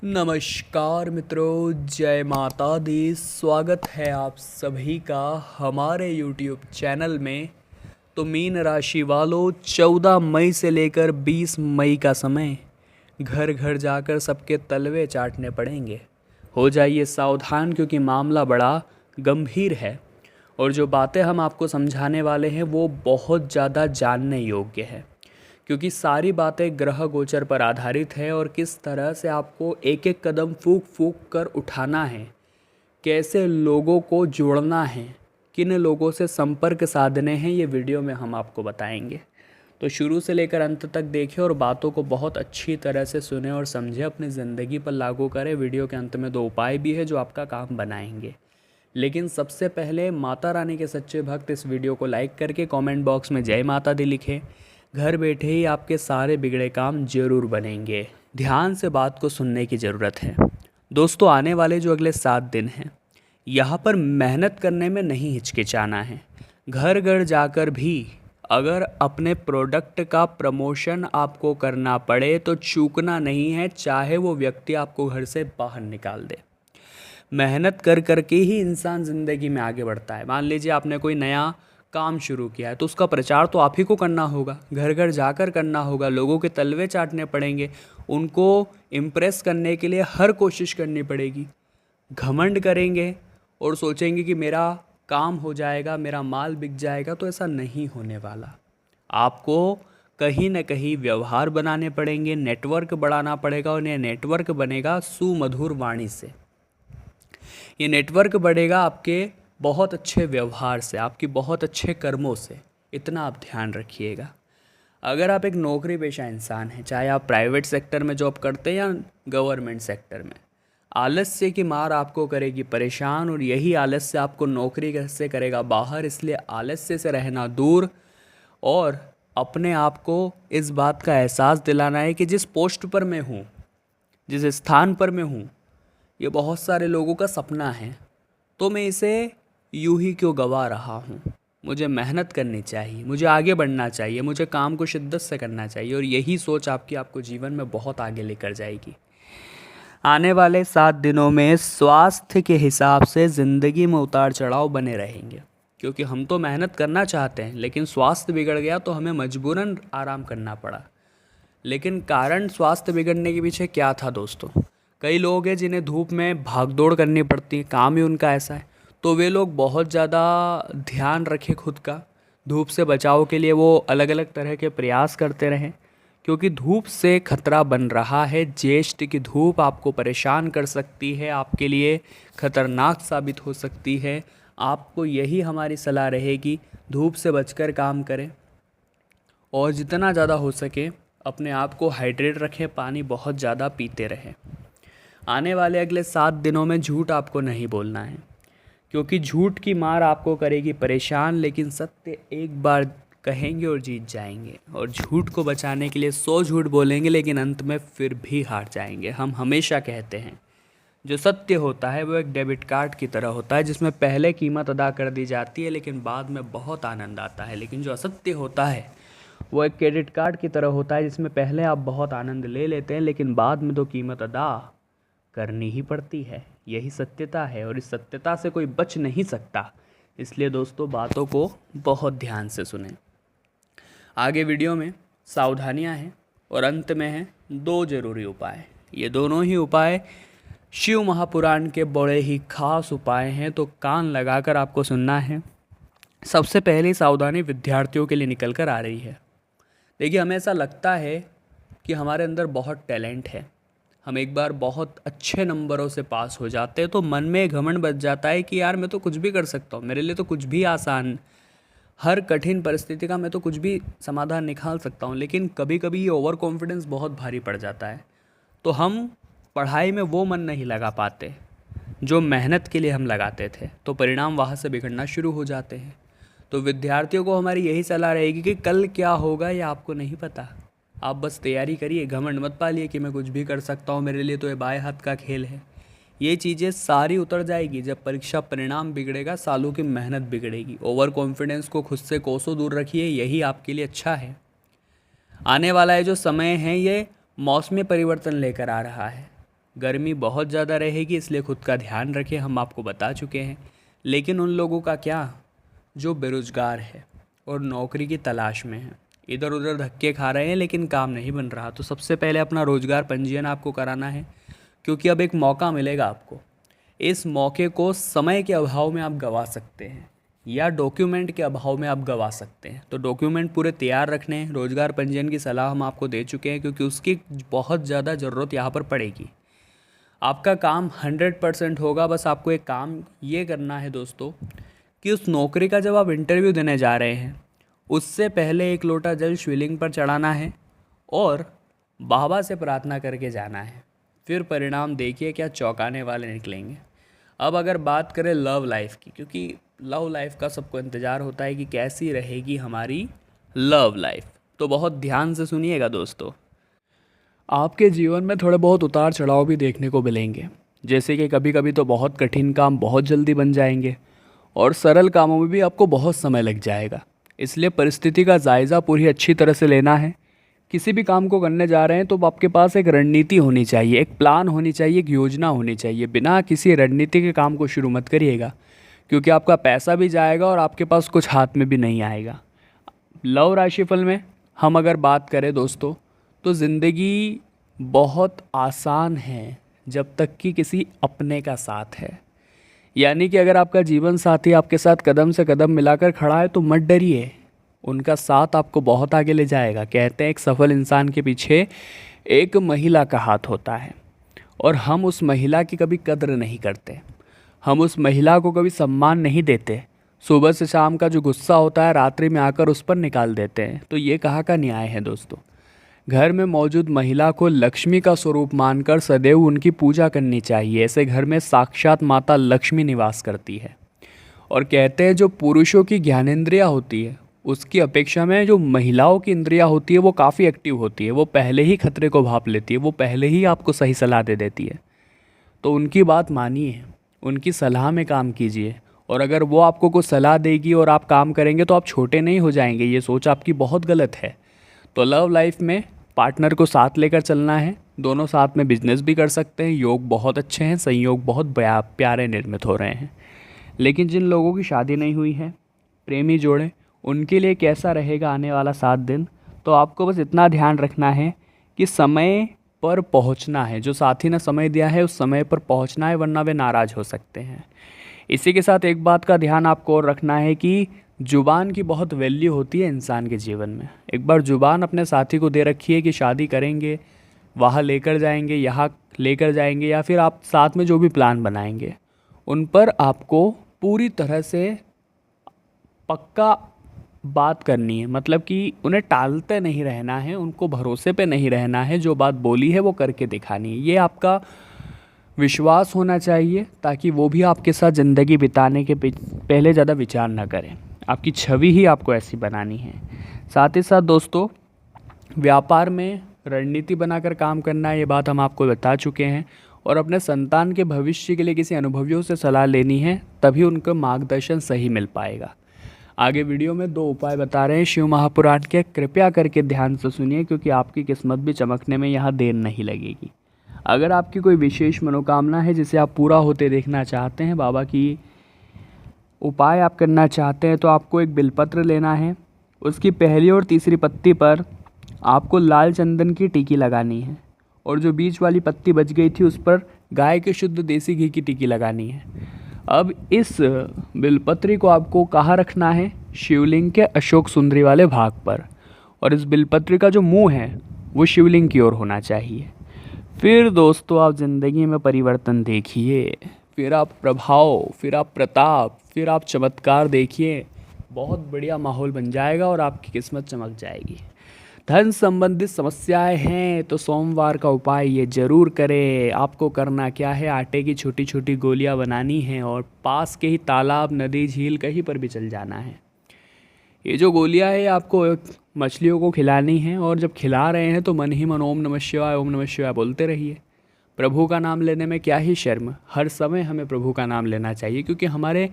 नमस्कार मित्रों, जय माता दी। स्वागत है आप सभी का हमारे YouTube चैनल में। तो मीन राशि वालों, 14 मई से लेकर 20 मई का समय घर घर जाकर सबके तलवे चाटने पड़ेंगे। हो जाइए सावधान, क्योंकि मामला बड़ा गंभीर है और जो बातें हम आपको समझाने वाले हैं वो बहुत ज़्यादा जानने योग्य है, क्योंकि सारी बातें ग्रह गोचर पर आधारित है और किस तरह से आपको एक एक कदम फूंक फूंक कर उठाना है, कैसे लोगों को जोड़ना है, किन लोगों से संपर्क साधने हैं, ये वीडियो में हम आपको बताएंगे। तो शुरू से लेकर अंत तक देखें और बातों को बहुत अच्छी तरह से सुने और समझें, अपनी ज़िंदगी पर लागू करें। वीडियो के अंत में 2 उपाय भी है जो आपका काम बनाएंगे। लेकिन सबसे पहले माता रानी के सच्चे भक्त इस वीडियो को लाइक करके कमेंट बॉक्स में जय माता दी लिखें। घर बैठे ही आपके सारे बिगड़े काम जरूर बनेंगे। ध्यान से बात को सुनने की ज़रूरत है दोस्तों। आने वाले जो अगले 7 दिन हैं, यहाँ पर मेहनत करने में नहीं हिचकिचाना है। घर घर जाकर भी अगर अपने प्रोडक्ट का प्रमोशन आपको करना पड़े तो चूकना नहीं है, चाहे वो व्यक्ति आपको घर से बाहर निकाल दे। मेहनत कर करके ही इंसान ज़िंदगी में आगे बढ़ता है। मान लीजिए आपने कोई नया काम शुरू किया है तो उसका प्रचार तो आप ही को करना होगा, घर घर जाकर करना होगा, लोगों के तलवे चाटने पड़ेंगे, उनको इम्प्रेस करने के लिए हर कोशिश करनी पड़ेगी। घमंड करेंगे और सोचेंगे कि मेरा काम हो जाएगा, मेरा माल बिक जाएगा, तो ऐसा नहीं होने वाला। आपको कहीं ना कहीं व्यवहार बनाने पड़ेंगे, नेटवर्क बढ़ाना पड़ेगा और यह नेटवर्क बनेगा सुमधुर वाणी से। ये नेटवर्क बढ़ेगा आपके बहुत अच्छे व्यवहार से, आपकी बहुत अच्छे कर्मों से। इतना आप ध्यान रखिएगा। अगर आप एक नौकरी पेशा इंसान हैं, चाहे आप प्राइवेट सेक्टर में जॉब करते हैं या गवर्नमेंट सेक्टर में, आलस्य की मार आपको करेगी परेशान और यही आलस्य आपको नौकरी से करेगा बाहर। इसलिए आलस्य से रहना दूर और अपने आप को इस बात का एहसास दिलाना है कि जिस पोस्ट पर मैं हूँ, जिस स्थान पर मैं हूँ, ये बहुत सारे लोगों का सपना है, तो मैं इसे यूं ही क्यों गवा रहा हूँ। मुझे मेहनत करनी चाहिए, मुझे आगे बढ़ना चाहिए, मुझे काम को शिद्दत से करना चाहिए और यही सोच आपको जीवन में बहुत आगे लेकर जाएगी। आने वाले 7 दिनों में स्वास्थ्य के हिसाब से ज़िंदगी में उतार चढ़ाव बने रहेंगे, क्योंकि हम तो मेहनत करना चाहते हैं लेकिन स्वास्थ्य बिगड़ गया तो हमें मजबूरन आराम करना पड़ा। लेकिन कारण स्वास्थ्य बिगड़ने के पीछे क्या था दोस्तों? कई लोग हैं जिन्हें धूप में भागदौड़ करनी पड़ती है, काम ही उनका ऐसा है, तो वे लोग बहुत ज़्यादा ध्यान रखें खुद का। धूप से बचाव के लिए वो अलग अलग तरह के प्रयास करते रहें, क्योंकि धूप से खतरा बन रहा है। ज्येष्ठ की धूप आपको परेशान कर सकती है, आपके लिए खतरनाक साबित हो सकती है। आपको यही हमारी सलाह रहेगी, धूप से बचकर काम करें और जितना ज़्यादा हो सके अपने आप को हाइड्रेट रखें, पानी बहुत ज़्यादा पीते रहें। आने वाले अगले 7 दिनों में झूठ आपको नहीं बोलना है, क्योंकि झूठ की मार आपको करेगी परेशान, लेकिन सत्य एक बार कहेंगे और जीत जाएंगे। और झूठ को बचाने के लिए 100 झूठ बोलेंगे लेकिन अंत में फिर भी हार जाएंगे। हम हमेशा कहते हैं जो सत्य होता है वो एक डेबिट कार्ड की तरह होता है, जिसमें पहले कीमत अदा कर दी जाती है लेकिन बाद में बहुत आनंद आता है। लेकिन जो असत्य होता है वो एक क्रेडिट कार्ड की तरह होता है, जिसमें पहले आप बहुत आनंद ले लेते हैं लेकिन बाद में तो कीमत अदा करनी ही पड़ती है। यही सत्यता है और इस सत्यता से कोई बच नहीं सकता। इसलिए दोस्तों बातों को बहुत ध्यान से सुनें। आगे वीडियो में सावधानियां हैं और अंत में हैं 2 जरूरी उपाय। ये दोनों ही उपाय शिव महापुराण के बड़े ही खास उपाय हैं, तो कान लगाकर आपको सुनना है। सबसे पहली सावधानी विद्यार्थियों के लिए निकल कर आ रही है। देखिए, हमें ऐसा लगता है कि हमारे अंदर बहुत टैलेंट है, हम एक बार बहुत अच्छे नंबरों से पास हो जाते हैं तो मन में घमंड बच जाता है कि यार मैं तो कुछ भी कर सकता हूँ, मेरे लिए तो कुछ भी आसान, हर कठिन परिस्थिति का मैं तो कुछ भी समाधान निकाल सकता हूँ। लेकिन कभी कभी ये ओवर कॉन्फिडेंस बहुत भारी पड़ जाता है, तो हम पढ़ाई में वो मन नहीं लगा पाते जो मेहनत के लिए हम लगाते थे, तो परिणाम वहाँ से बिगड़ना शुरू हो जाते हैं। तो विद्यार्थियों को हमारी यही सलाह रहेगी कि कल क्या होगा ये आपको नहीं पता, आप बस तैयारी करिए, घमंड मत पालिए कि मैं कुछ भी कर सकता हूँ, मेरे लिए तो ये बाएं हाथ का खेल है। ये चीज़ें सारी उतर जाएगी जब परीक्षा परिणाम बिगड़ेगा, सालों की मेहनत बिगड़ेगी। ओवर कॉन्फिडेंस को खुद से कोसों दूर रखिए, यही आपके लिए अच्छा है। आने वाला है जो समय है ये मौसमी परिवर्तन लेकर आ रहा है। गर्मी बहुत ज़्यादा रहेगी, इसलिए खुद का ध्यान रखें, हम आपको बता चुके हैं। लेकिन उन लोगों का क्या, जो बेरोज़गार है और नौकरी की तलाश में है, इधर उधर धक्के खा रहे हैं लेकिन काम नहीं बन रहा, तो सबसे पहले अपना रोज़गार पंजीयन आपको कराना है, क्योंकि अब एक मौका मिलेगा आपको। इस मौके को समय के अभाव में आप गंवा सकते हैं या डॉक्यूमेंट के अभाव में आप गंवा सकते हैं। तो डॉक्यूमेंट पूरे तैयार रखने हैं। रोज़गार पंजीयन की सलाह हम आपको दे चुके हैं, क्योंकि उसकी बहुत ज़्यादा ज़रूरत यहाँ पर पड़ेगी। आपका काम 100% होगा। बस आपको एक काम ये करना है दोस्तों, कि उस नौकरी का जब आप इंटरव्यू देने जा रहे हैं, उससे पहले एक लोटा जल शिवलिंग पर चढ़ाना है और बाबा से प्रार्थना करके जाना है। फिर परिणाम देखिए क्या चौंकाने वाले निकलेंगे। अब अगर बात करें लव लाइफ की, क्योंकि लव लाइफ का सबको इंतज़ार होता है कि कैसी रहेगी हमारी लव लाइफ, तो बहुत ध्यान से सुनिएगा दोस्तों। आपके जीवन में थोड़े बहुत उतार चढ़ाव भी देखने को मिलेंगे, जैसे कि कभी कभी तो बहुत कठिन काम बहुत जल्दी बन जाएंगे और सरल कामों में भी आपको बहुत समय लग जाएगा। इसलिए परिस्थिति का जायज़ा पूरी अच्छी तरह से लेना है। किसी भी काम को करने जा रहे हैं तो आपके पास एक रणनीति होनी चाहिए, एक प्लान होनी चाहिए, एक योजना होनी चाहिए। बिना किसी रणनीति के काम को शुरू मत करिएगा, क्योंकि आपका पैसा भी जाएगा और आपके पास कुछ हाथ में भी नहीं आएगा। लव राशिफल में हम अगर बात करें दोस्तों, तो ज़िंदगी बहुत आसान है जब तक कि किसी अपने का साथ है। यानी कि अगर आपका जीवन साथी आपके साथ कदम से कदम मिलाकर खड़ा है तो मत डरिए, उनका साथ आपको बहुत आगे ले जाएगा। कहते हैं एक सफल इंसान के पीछे एक महिला का हाथ होता है, और हम उस महिला की कभी कद्र नहीं करते, हम उस महिला को कभी सम्मान नहीं देते। सुबह से शाम का जो गुस्सा होता है रात्रि में आकर उस पर निकाल देते हैं। तो ये कहाँ का न्याय है दोस्तों। घर में मौजूद महिला को लक्ष्मी का स्वरूप मानकर सदैव उनकी पूजा करनी चाहिए। ऐसे घर में साक्षात माता लक्ष्मी निवास करती है। और कहते हैं जो पुरुषों की ज्ञानेंद्रियाँ होती है उसकी अपेक्षा में जो महिलाओं की इंद्रियाँ होती है वो काफ़ी एक्टिव होती है। वो पहले ही खतरे को भांप लेती है, वो पहले ही आपको सही सलाह दे देती है। तो उनकी बात मानिए, उनकी सलाह में काम कीजिए, और अगर वो आपको कुछ सलाह देगी और आप काम करेंगे तो आप छोटे नहीं हो जाएंगे। ये सोच आपकी बहुत गलत है। तो लव लाइफ में पार्टनर को साथ लेकर चलना है, दोनों साथ में बिजनेस भी कर सकते हैं, योग बहुत अच्छे हैं, संयोग बहुत प्यारे निर्मित हो रहे हैं। लेकिन जिन लोगों की शादी नहीं हुई है, प्रेमी जोड़े, उनके लिए कैसा रहेगा आने वाला 7 दिन, तो आपको बस इतना ध्यान रखना है कि समय पर पहुंचना है। जो साथी ने समय दिया है उस समय पर पहुंचना है, वरना वे नाराज़ हो सकते हैं। इसी के साथ एक बात का ध्यान आपको और रखना है कि ज़ुबान की बहुत वैल्यू होती है इंसान के जीवन में। एक बार ज़ुबान अपने साथी को दे रखी है कि शादी करेंगे, वहाँ लेकर जाएंगे, यहाँ लेकर जाएंगे, या फिर आप साथ में जो भी प्लान बनाएंगे उन पर आपको पूरी तरह से पक्का बात करनी है। मतलब कि उन्हें टालते नहीं रहना है, उनको भरोसे पे नहीं रहना है, जो बात बोली है वो करके दिखानी है। ये आपका विश्वास होना चाहिए, ताकि वो भी आपके साथ ज़िंदगी बिताने के पहले ज़्यादा विचार ना करें। आपकी छवि ही आपको ऐसी बनानी है। साथ ही साथ दोस्तों, व्यापार में रणनीति बनाकर काम करना है, ये बात हम आपको बता चुके हैं। और अपने संतान के भविष्य के लिए किसी अनुभवियों से सलाह लेनी है, तभी उनको मार्गदर्शन सही मिल पाएगा। आगे वीडियो में 2 उपाय बता रहे हैं शिव महापुराण के, कृपया करके ध्यान से सुनिए, क्योंकि आपकी किस्मत भी चमकने में यहाँ देर नहीं लगेगी। अगर आपकी कोई विशेष मनोकामना है जिसे आप पूरा होते देखना चाहते हैं, बाबा की उपाय आप करना चाहते हैं, तो आपको एक बिलपत्र लेना है। उसकी पहली और तीसरी पत्ती पर आपको लाल चंदन की टिकी लगानी है, और जो बीच वाली पत्ती बच गई थी उस पर गाय के शुद्ध देसी घी की टिकी लगानी है। अब इस बिलपत्री को आपको कहाँ रखना है, शिवलिंग के अशोक सुंदरी वाले भाग पर, और इस बिलपत्री का जो मुंह है वो शिवलिंग की ओर होना चाहिए। फिर दोस्तों आप ज़िंदगी में परिवर्तन देखिए, फिर आप प्रभाव, फिर आप प्रताप, फिर आप चमत्कार देखिए। बहुत बढ़िया माहौल बन जाएगा और आपकी किस्मत चमक जाएगी। धन संबंधित समस्याएं हैं तो सोमवार का उपाय ये ज़रूर करें। आपको करना क्या है, आटे की छोटी छोटी गोलियां बनानी हैं और पास के ही तालाब, नदी, झील कहीं पर भी चल जाना है। ये जो गोलियां है आपको मछलियों को खिलानी है, और जब खिला रहे हैं तो मन ही मन ओम नमः शिवाय बोलते रहिए। प्रभु का नाम लेने में क्या ही शर्म, हर समय हमें प्रभु का नाम लेना चाहिए, क्योंकि हमारे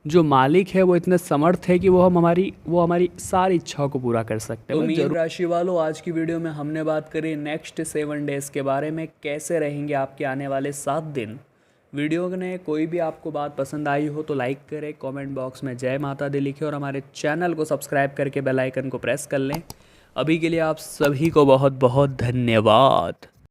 जो मालिक है वो इतने समर्थ है कि वो हमारी सारी इच्छाओं को पूरा कर सकते हैं। तो मीन राशि वालों, आज की वीडियो में हमने बात करी नेक्स्ट 7 डेज़ के बारे में, कैसे रहेंगे आपके आने वाले 7 दिन। वीडियो ने कोई भी आपको बात पसंद आई हो तो लाइक करें, कमेंट बॉक्स में जय माता दी लिखें और हमारे चैनल को सब्सक्राइब करके बेल आइकन को प्रेस कर लें। अभी के लिए आप सभी को बहुत बहुत धन्यवाद।